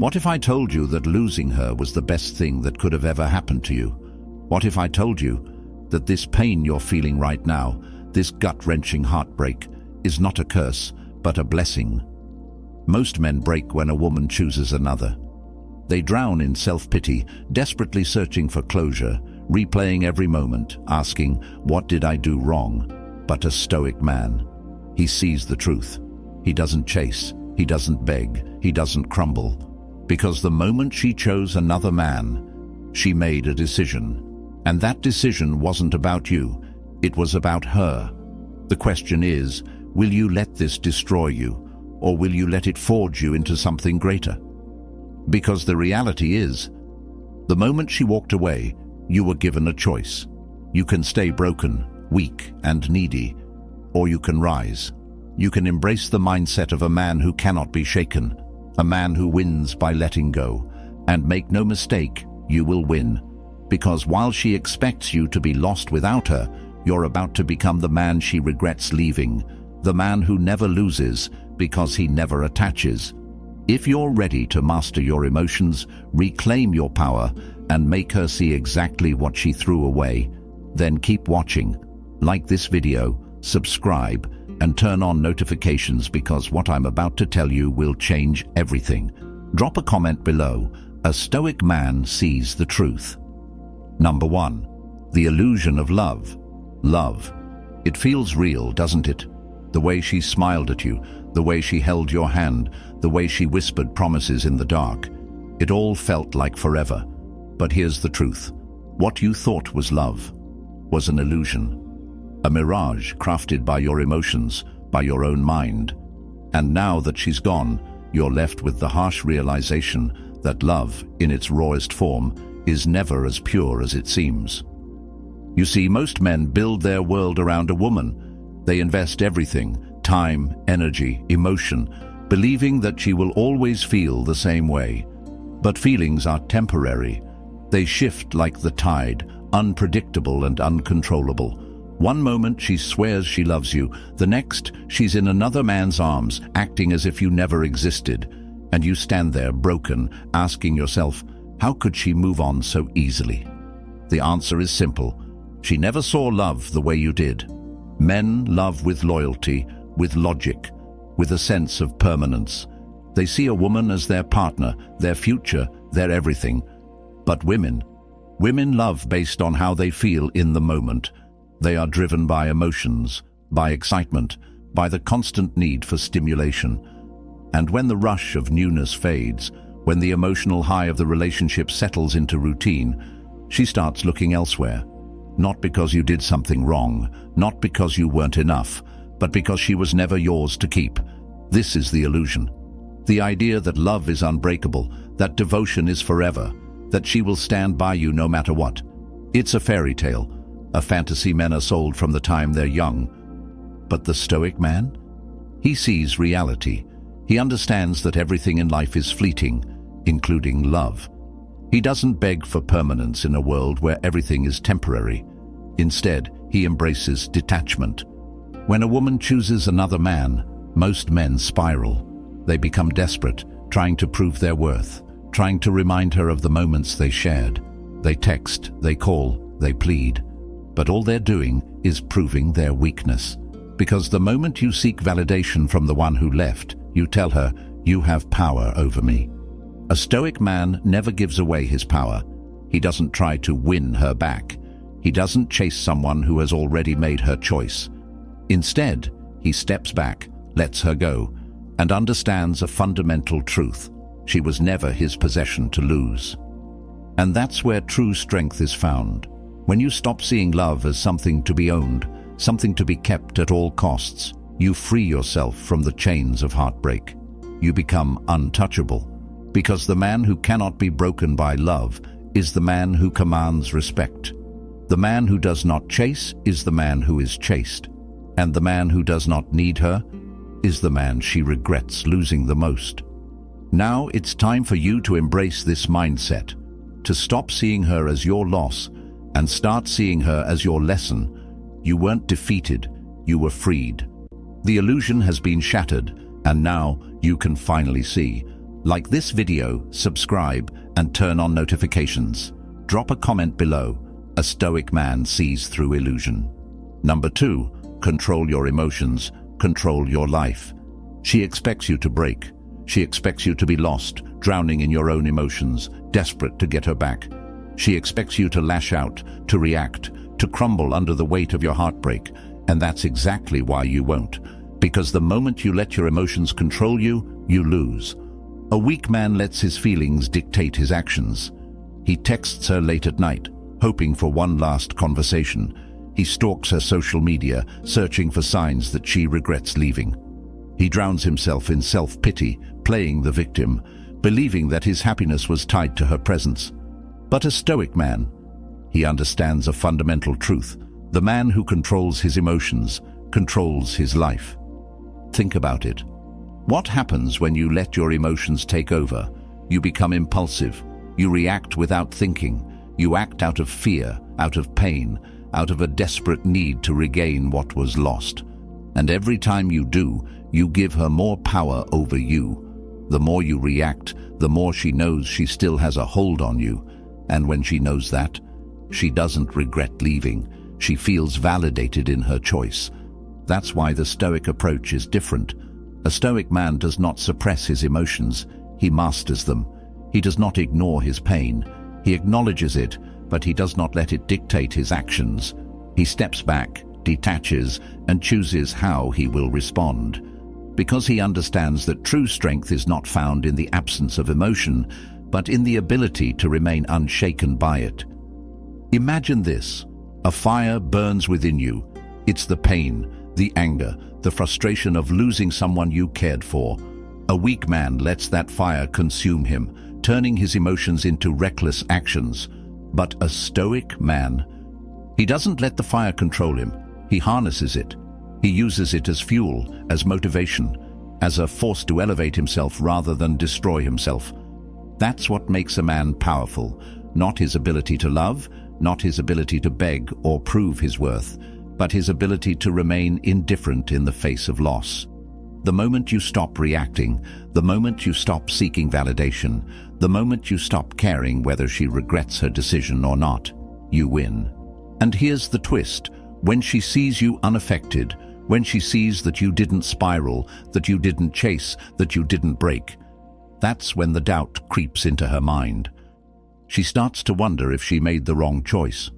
What if I told you that losing her was the best thing that could have ever happened to you? What if I told you that this pain you're feeling right now, this gut-wrenching heartbreak, is not a curse, but a blessing? Most men break when a woman chooses another. They drown in self-pity, desperately searching for closure, replaying every moment, asking, "What did I do wrong?" But a Stoic man, he sees the truth. He doesn't chase, he doesn't beg, he doesn't crumble. Because the moment she chose another man, she made a decision. And that decision wasn't about you, it was about her. The question is, will you let this destroy you, or will you let it forge you into something greater? Because the reality is, the moment she walked away, you were given a choice. You can stay broken, weak, and needy, or you can rise. You can embrace the mindset of a man who cannot be shaken, a man who wins by letting go. And make no mistake, you will win. Because while she expects you to be lost without her, you're about to become the man she regrets leaving, the man who never loses because he never attaches. If you're ready to master your emotions, reclaim your power, and make her see exactly what she threw away, then keep watching. Like this video, subscribe, and turn on notifications, because what I'm about to tell you will change everything. Drop a comment below. A Stoic man sees the truth. Number 1. The illusion of love. Love. It feels real, doesn't it? The way she smiled at you, the way she held your hand, the way she whispered promises in the dark. It all felt like forever. But here's the truth. What you thought was love was an illusion. A mirage crafted by your emotions, by your own mind. And now that she's gone, you're left with the harsh realization that love, in its rawest form, is never as pure as it seems. You see, most men build their world around a woman. They invest everything, time, energy, emotion, believing that she will always feel the same way. But feelings are temporary. They shift like the tide, unpredictable and uncontrollable. One moment she swears she loves you, the next she's in another man's arms, acting as if you never existed. And you stand there broken, asking yourself, how could she move on so easily? The answer is simple. She never saw love the way you did. Men love with loyalty, with logic, with a sense of permanence. They see a woman as their partner, their future, their everything. But women love based on how they feel in the moment. They are driven by emotions, by excitement, by the constant need for stimulation. And when the rush of newness fades, when the emotional high of the relationship settles into routine, she starts looking elsewhere. Not because you did something wrong, not because you weren't enough, but because she was never yours to keep. This is the illusion. The idea that love is unbreakable, that devotion is forever, that she will stand by you no matter what. It's a fairy tale, a fantasy men are sold from the time they're young. But the Stoic man? He sees reality. He understands that everything in life is fleeting, including love. He doesn't beg for permanence in a world where everything is temporary. Instead, he embraces detachment. When a woman chooses another man, most men spiral. They become desperate, trying to prove their worth, trying to remind her of the moments they shared. They text, they call, they plead. But all they're doing is proving their weakness. Because the moment you seek validation from the one who left, you tell her, "You have power over me." A Stoic man never gives away his power. He doesn't try to win her back. He doesn't chase someone who has already made her choice. Instead, he steps back, lets her go, and understands a fundamental truth. She was never his possession to lose. And that's where true strength is found. When you stop seeing love as something to be owned, something to be kept at all costs, you free yourself from the chains of heartbreak. You become untouchable. Because the man who cannot be broken by love is the man who commands respect. The man who does not chase is the man who is chased. And the man who does not need her is the man she regrets losing the most. Now it's time for you to embrace this mindset, to stop seeing her as your loss and start seeing her as your lesson. You weren't defeated, you were freed. The illusion has been shattered, and now you can finally see. Like this video, subscribe, and turn on notifications. Drop a comment below. A Stoic man sees through illusion. Number 2, control your emotions, control your life. She expects you to break. She expects you to be lost, drowning in your own emotions, desperate to get her back. She expects you to lash out, to react, to crumble under the weight of your heartbreak, and that's exactly why you won't. Because the moment you let your emotions control you, you lose. A weak man lets his feelings dictate his actions. He texts her late at night, hoping for one last conversation. He stalks her social media, searching for signs that she regrets leaving. He drowns himself in self-pity, playing the victim, believing that his happiness was tied to her presence. But a Stoic man, he understands a fundamental truth. The man who controls his emotions controls his life. Think about it. What happens when you let your emotions take over? You become impulsive. You react without thinking. You act out of fear, out of pain, out of a desperate need to regain what was lost. And every time you do, you give her more power over you. The more you react, the more she knows she still has a hold on you. And when she knows that, she doesn't regret leaving. She feels validated in her choice. That's why the Stoic approach is different. A Stoic man does not suppress his emotions. He masters them. He does not ignore his pain. He acknowledges it, but he does not let it dictate his actions. He steps back, detaches, and chooses how he will respond. Because he understands that true strength is not found in the absence of emotion, but in the ability to remain unshaken by it. Imagine this. A fire burns within you. It's the pain, the anger, the frustration of losing someone you cared for. A weak man lets that fire consume him, turning his emotions into reckless actions. But a Stoic man, he doesn't let the fire control him. He harnesses it. He uses it as fuel, as motivation, as a force to elevate himself rather than destroy himself. That's what makes a man powerful, not his ability to love, not his ability to beg or prove his worth, but his ability to remain indifferent in the face of loss. The moment you stop reacting, the moment you stop seeking validation, the moment you stop caring whether she regrets her decision or not, you win. And here's the twist. When she sees you unaffected, when she sees that you didn't spiral, that you didn't chase, that you didn't break, that's when the doubt creeps into her mind. She starts to wonder if she made the wrong choice.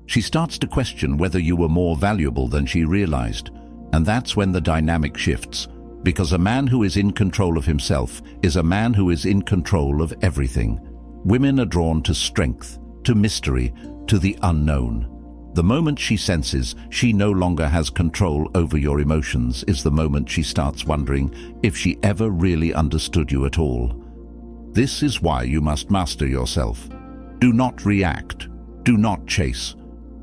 She starts to question whether you were more valuable than she realized. And that's when the dynamic shifts, because a man who is in control of himself is a man who is in control of everything. Women are drawn to strength, to mystery, to the unknown. The moment she senses she no longer has control over your emotions is the moment she starts wondering if she ever really understood you at all. This is why you must master yourself. Do not react. Do not chase.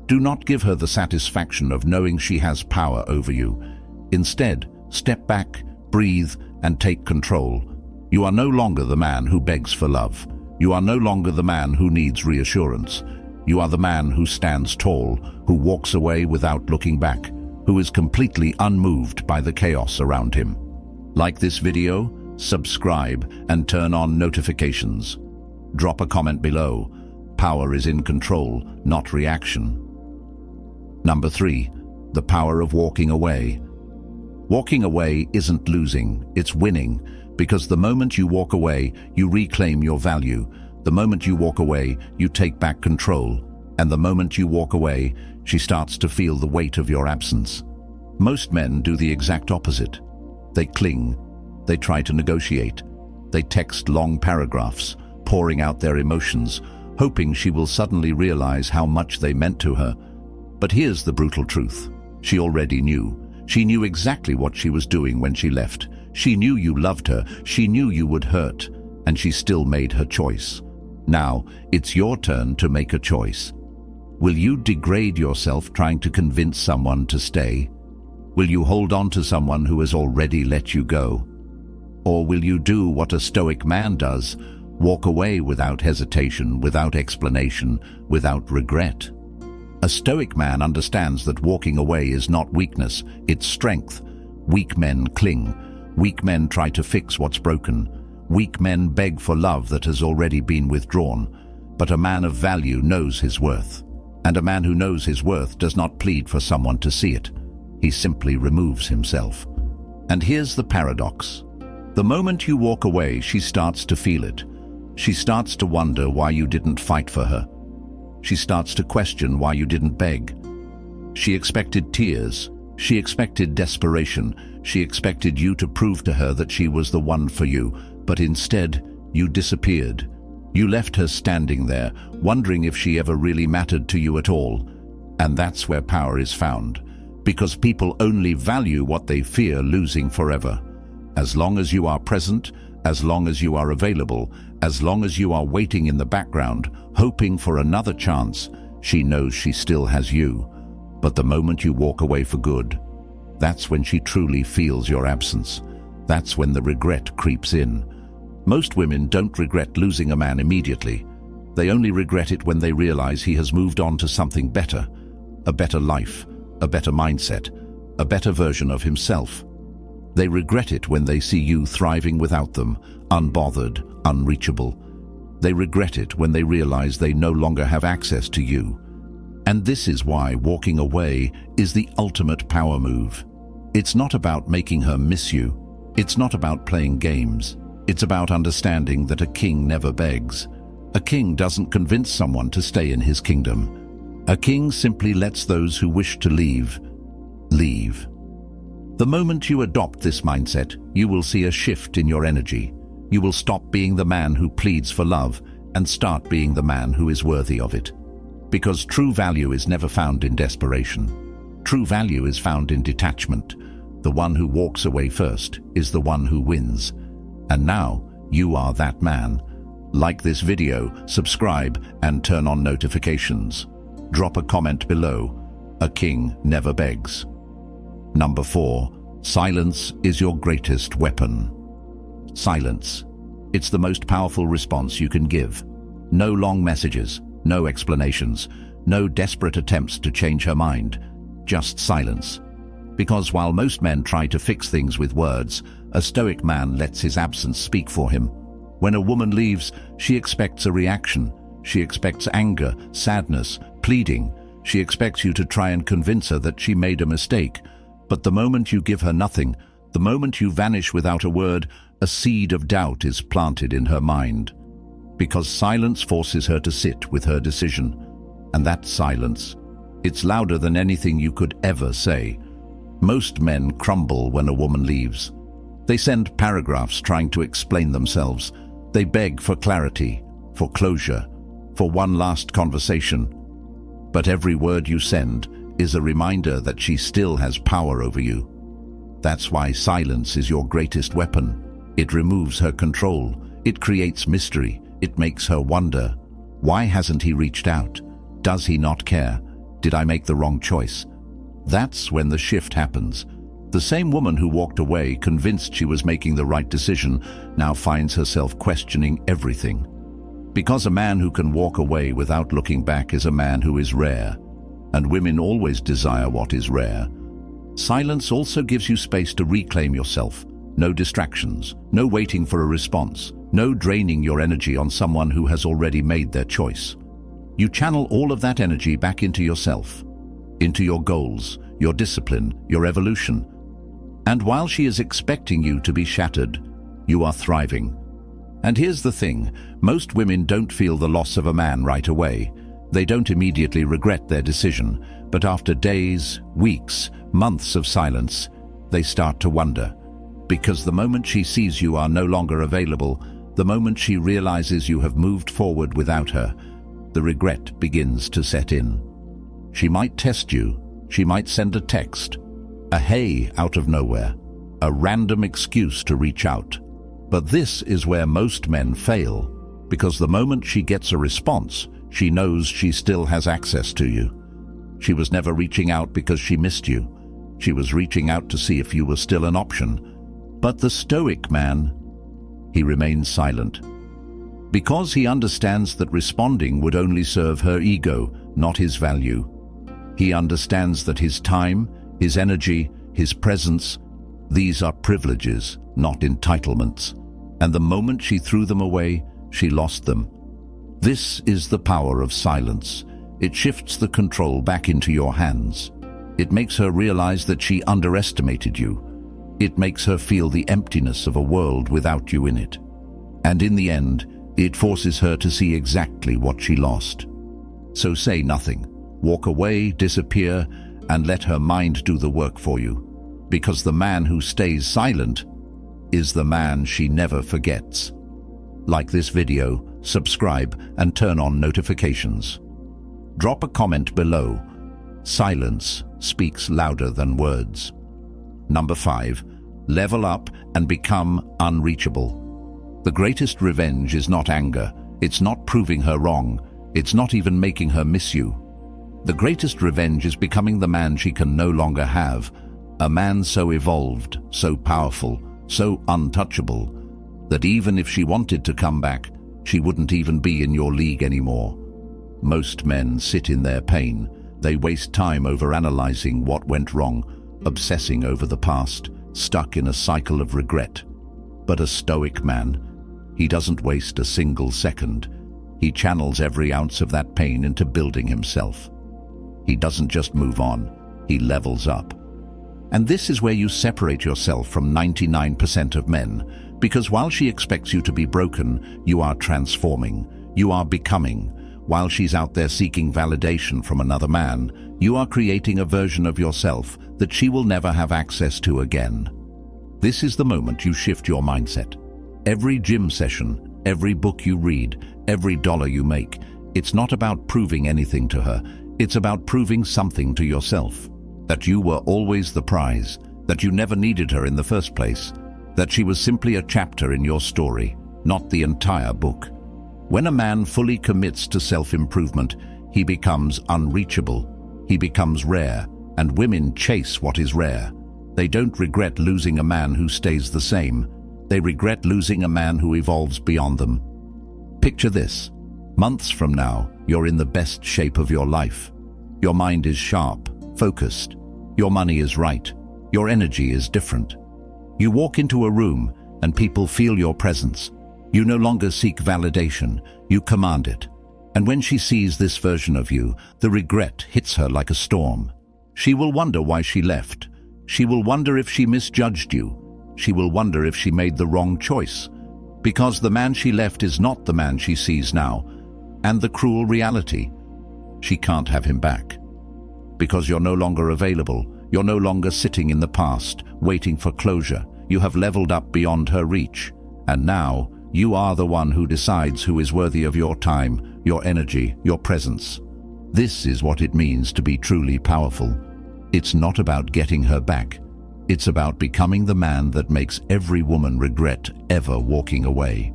Do not give her the satisfaction of knowing she has power over you. Instead, step back, breathe, and take control. You are no longer the man who begs for love. You are no longer the man who needs reassurance. You are the man who stands tall, who walks away without looking back, who is completely unmoved by the chaos around him. Like this video, subscribe, and turn on notifications. Drop a comment below. Power is in control, not reaction. Number 3, the power of walking away. Walking away isn't losing, it's winning, because the moment you walk away, you reclaim your value. The moment you walk away, you take back control. And the moment you walk away, she starts to feel the weight of your absence. Most men do the exact opposite. They cling. They try to negotiate. They text long paragraphs, pouring out their emotions, hoping she will suddenly realize how much they meant to her. But here's the brutal truth. She already knew. She knew exactly what she was doing when she left. She knew you loved her. She knew you would hurt. And she still made her choice. Now, it's your turn to make a choice. Will you degrade yourself trying to convince someone to stay? Will you hold on to someone who has already let you go? Or will you do what a Stoic man does, walk away without hesitation, without explanation, without regret? A Stoic man understands that walking away is not weakness, it's strength. Weak men cling. Weak men try to fix what's broken. Weak men beg for love that has already been withdrawn, but a man of value knows his worth. And a man who knows his worth does not plead for someone to see it. He simply removes himself. And here's the paradox. The moment you walk away, she starts to feel it. She starts to wonder why you didn't fight for her. She starts to question why you didn't beg. She expected tears. She expected desperation. She expected you to prove to her that she was the one for you, but instead, you disappeared. You left her standing there, wondering if she ever really mattered to you at all. And that's where power is found, because people only value what they fear losing forever. As long as you are present, as long as you are available, as long as you are waiting in the background, hoping for another chance, she knows she still has you. But the moment you walk away for good, that's when she truly feels your absence. That's when the regret creeps in. Most women don't regret losing a man immediately. They only regret it when they realize he has moved on to something better, a better life, a better mindset, a better version of himself. They regret it when they see you thriving without them, unbothered, unreachable. They regret it when they realize they no longer have access to you. And this is why walking away is the ultimate power move. It's not about making her miss you. It's not about playing games. It's about understanding that a king never begs. A king doesn't convince someone to stay in his kingdom. A king simply lets those who wish to leave, leave. The moment you adopt this mindset, you will see a shift in your energy. You will stop being the man who pleads for love and start being the man who is worthy of it. Because true value is never found in desperation. True value is found in detachment. The one who walks away first is the one who wins. And now, you are that man. Like this video, subscribe, and turn on notifications. Drop a comment below. A king never begs. Number 4. Silence is your greatest weapon. Silence. It's the most powerful response you can give. No long messages, no explanations, no desperate attempts to change her mind. Just silence. Because while most men try to fix things with words, a Stoic man lets his absence speak for him. When a woman leaves, she expects a reaction. She expects anger, sadness, pleading. She expects you to try and convince her that she made a mistake. But the moment you give her nothing, the moment you vanish without a word, a seed of doubt is planted in her mind. Because silence forces her to sit with her decision. And that silence, it's louder than anything you could ever say. Most men crumble when a woman leaves. They send paragraphs trying to explain themselves. They beg for clarity, for closure, for one last conversation. But every word you send is a reminder that she still has power over you. That's why silence is your greatest weapon. It removes her control. It creates mystery. It makes her wonder. Why hasn't he reached out? Does he not care? Did I make the wrong choice? That's when the shift happens. The same woman who walked away, convinced she was making the right decision, now finds herself questioning everything. Because a man who can walk away without looking back is a man who is rare. And women always desire what is rare. Silence also gives you space to reclaim yourself. No distractions, no waiting for a response, no draining your energy on someone who has already made their choice. You channel all of that energy back into yourself, into your goals, your discipline, your evolution. And while she is expecting you to be shattered, you are thriving. And here's the thing, most women don't feel the loss of a man right away. They don't immediately regret their decision, but after days, weeks, months of silence, they start to wonder. Because the moment she sees you are no longer available, the moment she realizes you have moved forward without her, the regret begins to set in. She might test you, she might send a text, a hey out of nowhere, a random excuse to reach out. But this is where most men fail, because the moment she gets a response, she knows she still has access to you. She was never reaching out because she missed you. She was reaching out to see if you were still an option. But the Stoic man, he remains silent. Because he understands that responding would only serve her ego, not his value. He understands that his time, his energy, his presence, these are privileges, not entitlements. and the moment she threw them away, she lost them. This is the power of silence. It shifts the control back into your hands. It makes her realize that she underestimated you. It makes her feel the emptiness of a world without you in it. And in the end, it forces her to see exactly what she lost. So say nothing. Walk away, disappear, and let her mind do the work for you. Because the man who stays silent is the man she never forgets. Like this video, subscribe, and turn on notifications. Drop a comment below. Silence speaks louder than words. Number 5. Level up and become unreachable. The greatest revenge is not anger. It's not proving her wrong. It's not even making her miss you. The greatest revenge is becoming the man she can no longer have. A man so evolved, so powerful, so untouchable, that even if she wanted to come back, she wouldn't even be in your league anymore. Most men sit in their pain. They waste time overanalyzing what went wrong, obsessing over the past, stuck in a cycle of regret. But a Stoic man, he doesn't waste a single second. He channels every ounce of that pain into building himself. He doesn't just move on, he levels up. And this is where you separate yourself from 99% of men, because while she expects you to be broken, you are transforming, you are becoming. While she's out there seeking validation from another man, you are creating a version of yourself that she will never have access to again. This is the moment you shift your mindset. Every gym session, every book you read, every dollar you make, it's not about proving anything to her. It's about proving something to yourself. That you were always the prize, that you never needed her in the first place, that she was simply a chapter in your story, not the entire book. When a man fully commits to self-improvement, he becomes unreachable. He becomes rare, and women chase what is rare. They don't regret losing a man who stays the same. They regret losing a man who evolves beyond them. Picture this. Months from now, you're in the best shape of your life. Your mind is sharp, focused. Your money is right. Your energy is different. You walk into a room and people feel your presence. You no longer seek validation, you command it. And when she sees this version of you, the regret hits her like a storm. She will wonder why she left. She will wonder if she misjudged you. She will wonder if she made the wrong choice. Because the man she left is not the man she sees now. And the cruel reality, she can't have him back. Because you're no longer available. You're no longer sitting in the past, waiting for closure. You have leveled up beyond her reach. And now, you are the one who decides who is worthy of your time, your energy, your presence. This is what it means to be truly powerful. It's not about getting her back. It's about becoming the man that makes every woman regret ever walking away.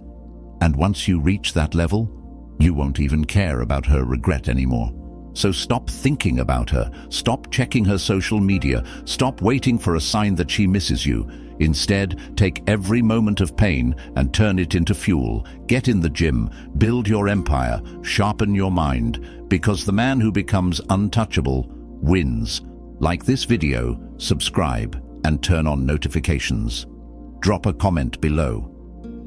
And once you reach that level, you won't even care about her regret anymore. So stop thinking about her. Stop checking her social media. Stop waiting for a sign that she misses you. Instead, take every moment of pain and turn it into fuel. Get in the gym, build your empire, sharpen your mind, because the man who becomes untouchable wins. Like this video, subscribe, and turn on notifications. Drop a comment below.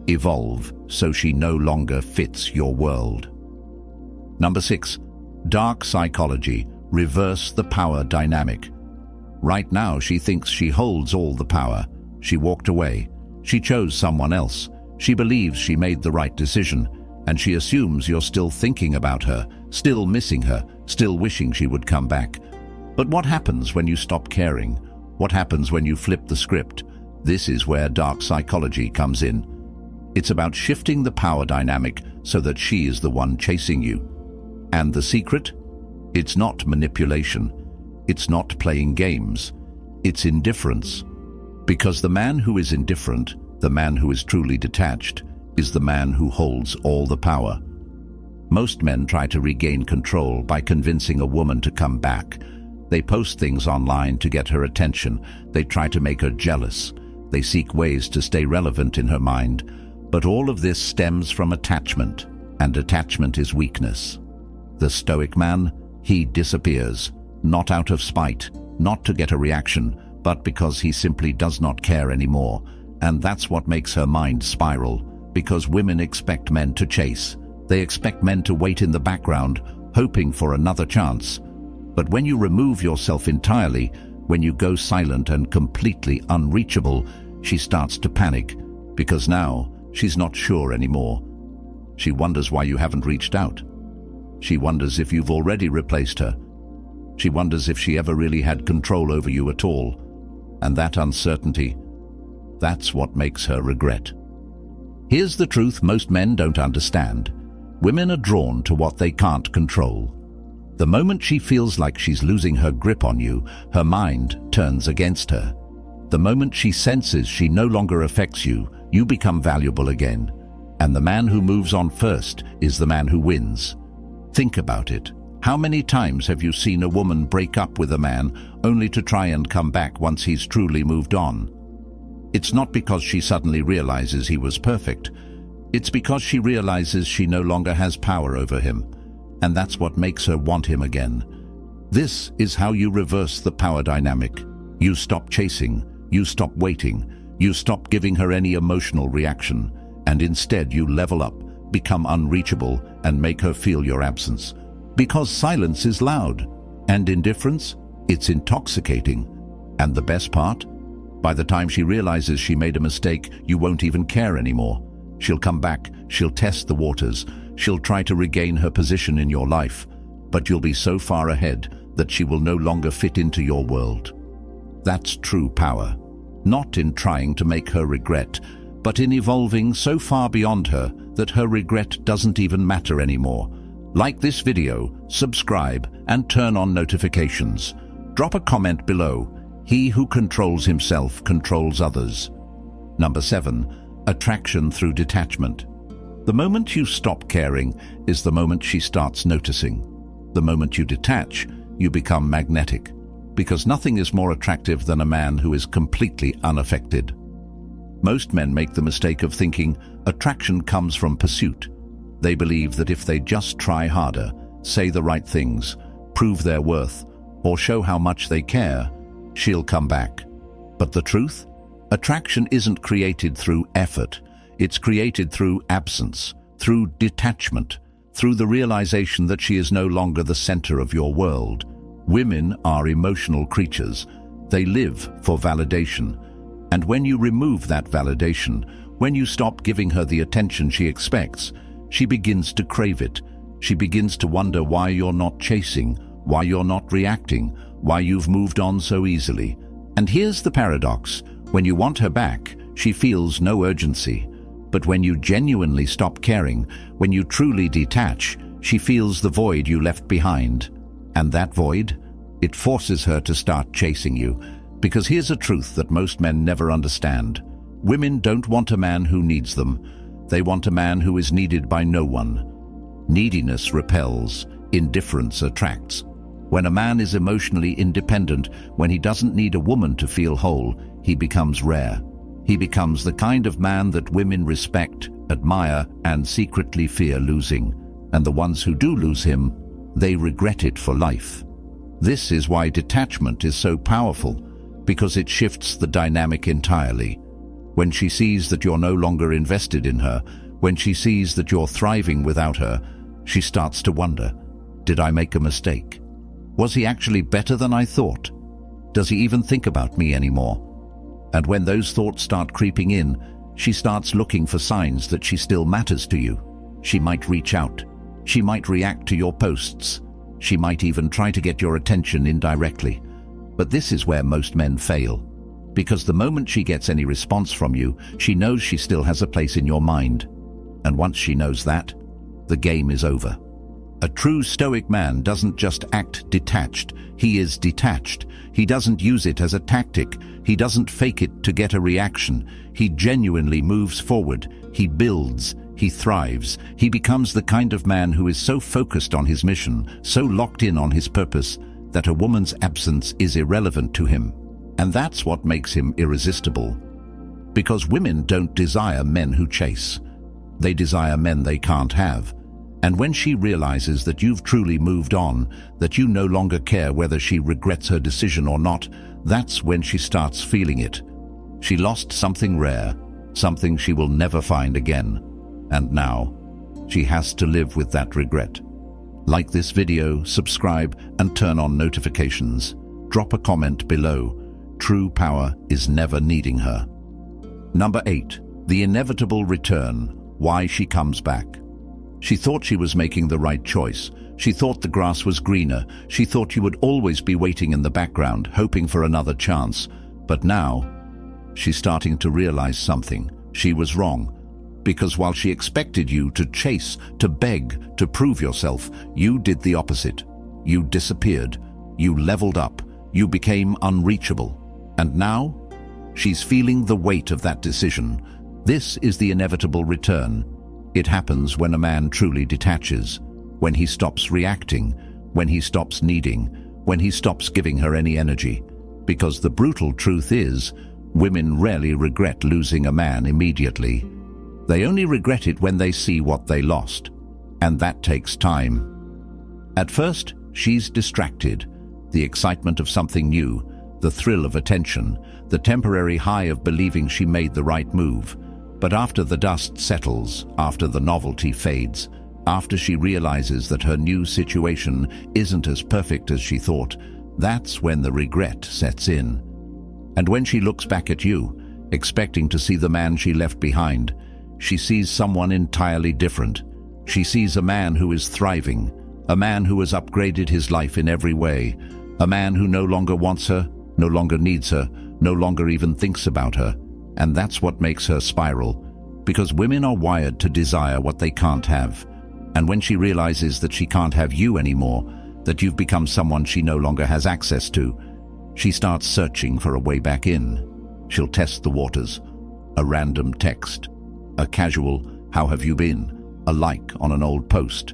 Evolve so she no longer fits your world. Number 6. Dark psychology. Reverse the power dynamic. Right now she thinks she holds all the power. She walked away. She chose someone else. She believes she made the right decision, and she assumes you're still thinking about her, still missing her, still wishing she would come back. But what happens when you stop caring? What happens when you flip the script? This is where dark psychology comes in. It's about shifting the power dynamic so that she is the one chasing you. And the secret? It's not manipulation. It's not playing games. It's indifference. Because the man who is indifferent, the man who is truly detached, is the man who holds all the power. Most men try to regain control by convincing a woman to come back. They post things online to get her attention. They try to make her jealous. They seek ways to stay relevant in her mind. But all of this stems from attachment, and attachment is weakness. The Stoic man, he disappears, not out of spite, not to get a reaction, but because he simply does not care anymore. And that's what makes her mind spiral, because women expect men to chase. They expect men to wait in the background, hoping for another chance. But when you remove yourself entirely, when you go silent and completely unreachable, she starts to panic, because now she's not sure anymore. She wonders why you haven't reached out. She wonders if you've already replaced her. She wonders if she ever really had control over you at all. And that uncertainty, that's what makes her regret. Here's the truth most men don't understand. Women are drawn to what they can't control. The moment she feels like she's losing her grip on you, her mind turns against her. The moment she senses she no longer affects you, you become valuable again. And the man who moves on first is the man who wins. Think about it. How many times have you seen a woman break up with a man only to try and come back once he's truly moved on? It's not because she suddenly realizes he was perfect. It's because she realizes she no longer has power over him. And that's what makes her want him again. This is how you reverse the power dynamic. You stop chasing, you stop waiting, you stop giving her any emotional reaction, and instead you level up, become unreachable, and make her feel your absence. Because silence is loud, and indifference, it's intoxicating. And the best part? By the time she realizes she made a mistake, you won't even care anymore. She'll come back, she'll test the waters, she'll try to regain her position in your life, but you'll be so far ahead that she will no longer fit into your world. That's true power, not in trying to make her regret, but in evolving so far beyond her that her regret doesn't even matter anymore. Like this video, subscribe, and turn on notifications. Drop a comment below. He who controls himself controls others. Number 7. Attraction through detachment. The moment you stop caring is the moment she starts noticing. The moment you detach, you become magnetic, because nothing is more attractive than a man who is completely unaffected. Most men make the mistake of thinking attraction comes from pursuit. They believe that if they just try harder, say the right things, prove their worth, or show how much they care, she'll come back. But the truth? Attraction isn't created through effort. It's created through absence, through detachment, through the realization that she is no longer the center of your world. Women are emotional creatures. They live for validation. And when you remove that validation, when you stop giving her the attention she expects, she begins to crave it. She begins to wonder why you're not chasing, why you're not reacting, why you've moved on so easily. And here's the paradox. When you want her back, she feels no urgency. But when you genuinely stop caring, when you truly detach, she feels the void you left behind. And that void? It forces her to start chasing you. Because here's a truth that most men never understand. Women don't want a man who needs them. They want a man who is needed by no one. Neediness repels, indifference attracts. When a man is emotionally independent, when he doesn't need a woman to feel whole, he becomes rare. He becomes the kind of man that women respect, admire, and secretly fear losing. And the ones who do lose him, they regret it for life. This is why detachment is so powerful, because it shifts the dynamic entirely. When she sees that you're no longer invested in her, when she sees that you're thriving without her, she starts to wonder, did I make a mistake? Was he actually better than I thought? Does he even think about me anymore? And when those thoughts start creeping in, she starts looking for signs that she still matters to you. She might reach out. She might react to your posts. She might even try to get your attention indirectly. But this is where most men fail. Because the moment she gets any response from you, she knows she still has a place in your mind. And once she knows that, the game is over. A true Stoic man doesn't just act detached, he is detached. He doesn't use it as a tactic, he doesn't fake it to get a reaction. He genuinely moves forward, he builds, he thrives. He becomes the kind of man who is so focused on his mission, so locked in on his purpose, that a woman's absence is irrelevant to him. And that's what makes him irresistible. Because women don't desire men who chase. They desire men they can't have. And when she realizes that you've truly moved on, that you no longer care whether she regrets her decision or not, that's when she starts feeling it. She lost something rare, something she will never find again. And now, she has to live with that regret. Like this video, subscribe, and turn on notifications. Drop a comment below. True power is never needing her. Number 8. The inevitable return. Why she comes back. She thought she was making the right choice. She thought the grass was greener. She thought you would always be waiting in the background, hoping for another chance. But now, she's starting to realize something. She was wrong. Because while she expected you to chase, to beg, to prove yourself, you did the opposite. You disappeared. You leveled up. You became unreachable. And now, she's feeling the weight of that decision. This is the inevitable return. It happens when a man truly detaches, when he stops reacting, when he stops needing, when he stops giving her any energy. Because the brutal truth is, women rarely regret losing a man immediately. They only regret it when they see what they lost. And that takes time. At first, she's distracted. The excitement of something new, the thrill of attention, the temporary high of believing she made the right move. But after the dust settles, after the novelty fades, after she realizes that her new situation isn't as perfect as she thought, that's when the regret sets in. And when she looks back at you, expecting to see the man she left behind, she sees someone entirely different. She sees a man who is thriving, a man who has upgraded his life in every way, a man who no longer wants her, no longer needs her, no longer even thinks about her. And that's what makes her spiral, because women are wired to desire what they can't have. And when she realizes that she can't have you anymore, that you've become someone she no longer has access to, she starts searching for a way back in. She'll test the waters. A random text, a casual, "How have you been?" a like on an old post.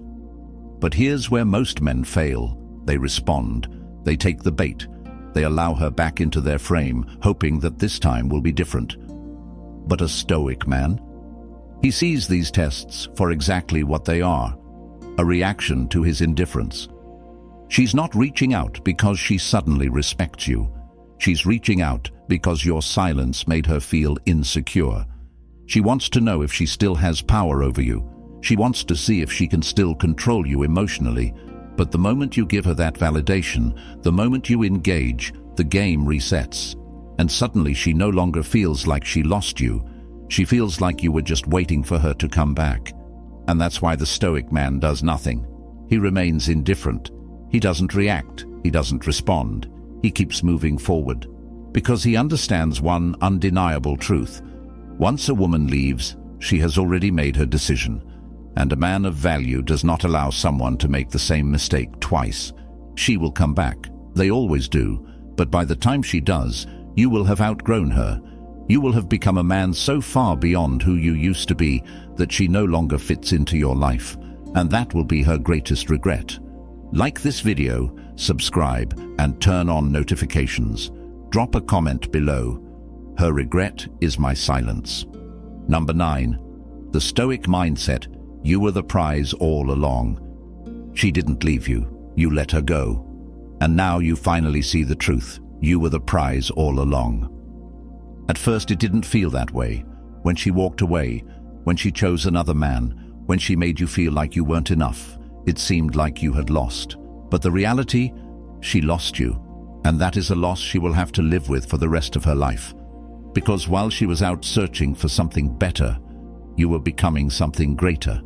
But here's where most men fail. They respond. They take the bait. They allow her back into their frame, hoping that this time will be different. But a stoic man? He sees these tests for exactly what they are, a reaction to his indifference. She's not reaching out because she suddenly respects you. She's reaching out because your silence made her feel insecure. She wants to know if she still has power over you. She wants to see if she can still control you emotionally. But the moment you give her that validation, the moment you engage, the game resets. And suddenly she no longer feels like she lost you. She feels like you were just waiting for her to come back. And that's why the stoic man does nothing. He remains indifferent. He doesn't react. He doesn't respond. He keeps moving forward. Because he understands one undeniable truth. Once a woman leaves, she has already made her decision. And a man of value does not allow someone to make the same mistake twice. She will come back. They always do. But by the time she does, you will have outgrown her. You will have become a man so far beyond who you used to be that she no longer fits into your life. And that will be her greatest regret. Like this video, subscribe, and turn on notifications. Drop a comment below. Her regret is my silence. Number 9. The Stoic mindset. You were the prize all along. She didn't leave you. You let her go. And now you finally see the truth. You were the prize all along. At first it didn't feel that way. When she walked away, when she chose another man, when she made you feel like you weren't enough, it seemed like you had lost. But the reality, she lost you. And that is a loss she will have to live with for the rest of her life. Because while she was out searching for something better, you were becoming something greater.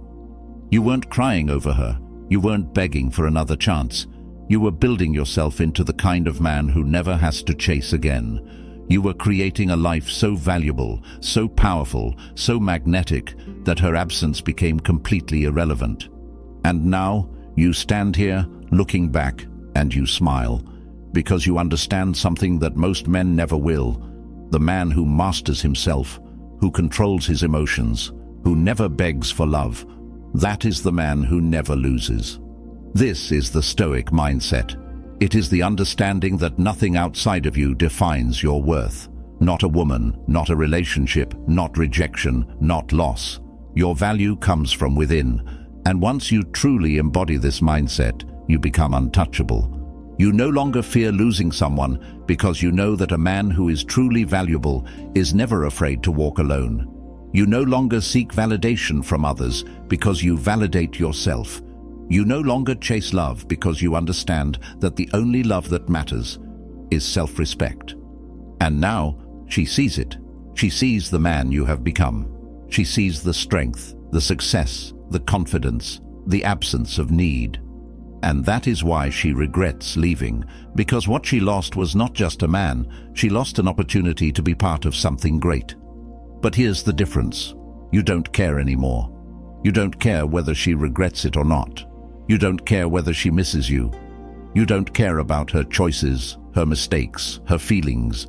You weren't crying over her. You weren't begging for another chance. You were building yourself into the kind of man who never has to chase again. You were creating a life so valuable, so powerful, so magnetic, that her absence became completely irrelevant. And now, you stand here, looking back, and you smile, because you understand something that most men never will. The man who masters himself, who controls his emotions, who never begs for love, that is the man who never loses. This is the Stoic mindset. It is the understanding that nothing outside of you defines your worth. Not a woman, not a relationship, not rejection, not loss. Your value comes from within. And once you truly embody this mindset, you become untouchable. You no longer fear losing someone because you know that a man who is truly valuable is never afraid to walk alone. You no longer seek validation from others because you validate yourself. You no longer chase love because you understand that the only love that matters is self-respect. And now she sees it. She sees the man you have become. She sees the strength, the success, the confidence, the absence of need. And that is why she regrets leaving, because what she lost was not just a man, she lost an opportunity to be part of something great. But here's the difference. You don't care anymore. You don't care whether she regrets it or not. You don't care whether she misses you. You don't care about her choices, her mistakes, her feelings.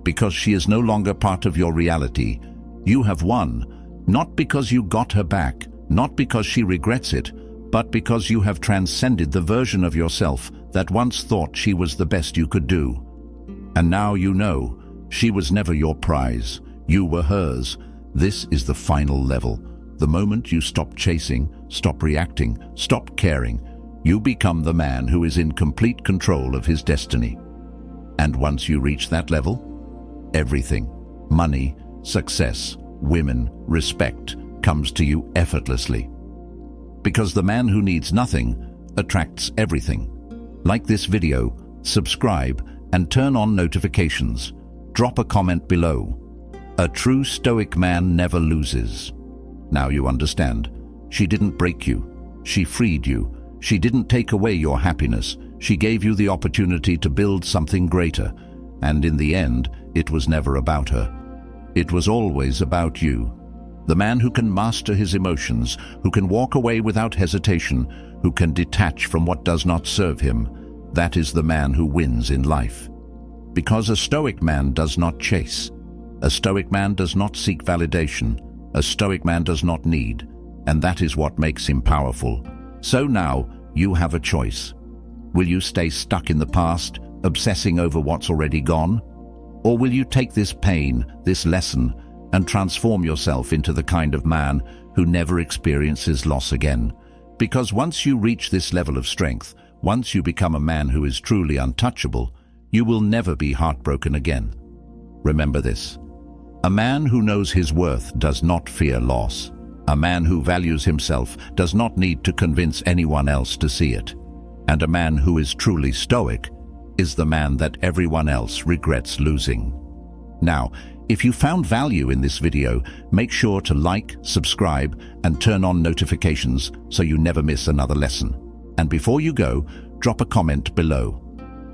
Because she is no longer part of your reality, you have won, not because you got her back, not because she regrets it, but because you have transcended the version of yourself that once thought she was the best you could do. And now you know, she was never your prize. You were hers. This is the final level. The moment you stop chasing, stop reacting, stop caring, you become the man who is in complete control of his destiny. And once you reach that level, everything, money, success, women, respect, comes to you effortlessly. Because the man who needs nothing attracts everything. Like this video, subscribe, and turn on notifications. Drop a comment below. A true Stoic man never loses. Now you understand. She didn't break you. She freed you. She didn't take away your happiness. She gave you the opportunity to build something greater. And in the end, it was never about her. It was always about you. The man who can master his emotions, who can walk away without hesitation, who can detach from what does not serve him, that is the man who wins in life. Because a Stoic man does not chase. A Stoic man does not seek validation. A Stoic man does not need. And that is what makes him powerful. So now, you have a choice. Will you stay stuck in the past, obsessing over what's already gone? Or will you take this pain, this lesson, and transform yourself into the kind of man who never experiences loss again? Because once you reach this level of strength, once you become a man who is truly untouchable, you will never be heartbroken again. Remember this. A man who knows his worth does not fear loss. A man who values himself does not need to convince anyone else to see it. And a man who is truly stoic is the man that everyone else regrets losing. Now, if you found value in this video, make sure to like, subscribe, and turn on notifications so you never miss another lesson. And before you go, drop a comment below.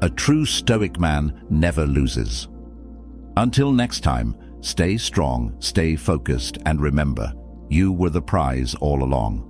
A true Stoic man never loses. Until next time, stay strong, stay focused, and remember, you were the prize all along.